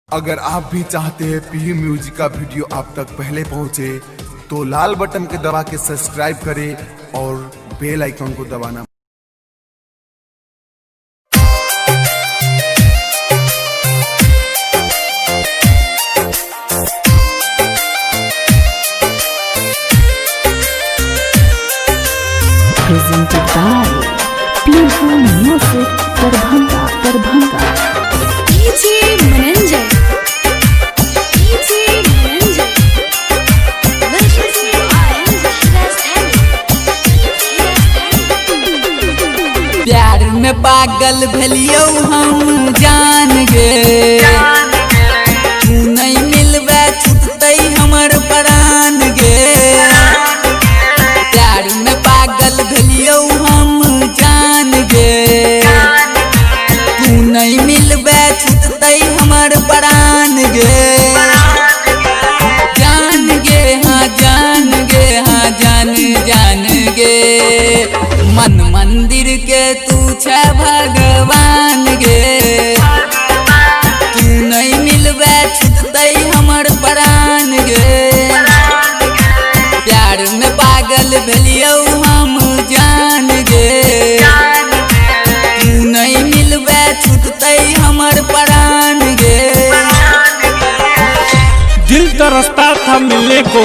अगर आप भी चाहते हैं पी म्यूजिक का वीडियो आप तक पहले पहुंचे तो लाल बटन के दबा के सब्सक्राइब करें और बेल आइकन को दबाना। Presented by Playful Music Darbhanga DJ Mananjay प्यार में पागल भलियो हम जान गे तू नहीं मिलबे छुटतै हमर प्राण गे। प्यार में पागल भलियो हम जान गे तू नहीं मिलबे छुटतै हमर प्राण गे। जान गे हाँ जान गे हाँ जान जान गे मन मंदिर के तू छे भगवान गे तू नहीं मिलबे छुटतै हमर प्राण गे। प्यार में पागल भेलियो हम जान गे तू नहीं मिलबे छुटतै हमर प्राण गे। दिल तरसता था मिलने को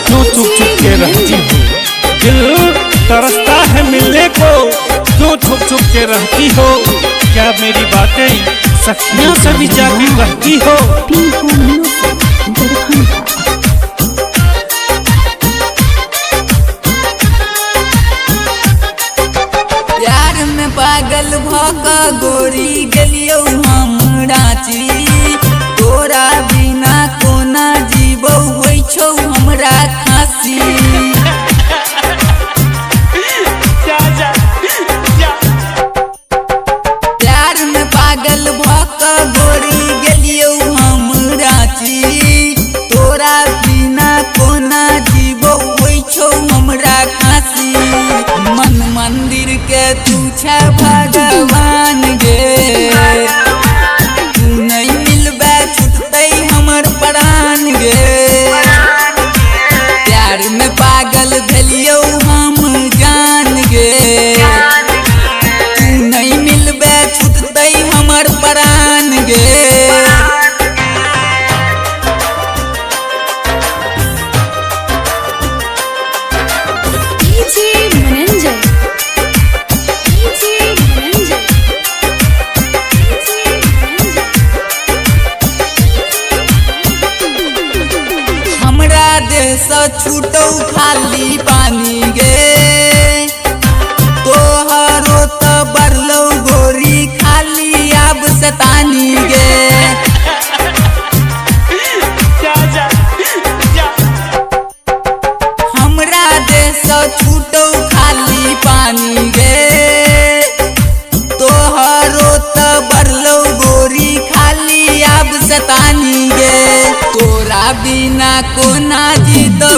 क्यों छुप छुप के रहती हो। दिल तरसता है मिलने को क्यों छुप छुप के रहती हो। क्या मेरी बातें सखियां सभी जागी रहती हो। Playful Music Darbhanga प्यार में पागल भका गोरी गेलियो हम रांची तोरा बिना कोना जीवो होइ छौ हमरा खासी। प्यार में पागल भका गोरी गेलियो हम रांची तोरा बिना कोना जीवो होइ छौ हमरा खासी। मन मंदिर के तू छे भगवान गे तू नहीं मिलबे छुटतै हमर प्राण गे। प्यार में पागल भेलियो हम जान गे तू नहीं मिलबे छुटतै हमर प्राण गे। DJ Mananjay हमरा देश छूटौ खाली पानी गे तोहरो तो बरलौ गोरी खाली आब सतानी गे। हमरा देश छूटौ खाली पानी गे तोहरो तो बरलौ गोरी खाली आब सतानी गे। तोरा बिना कोना जीतौ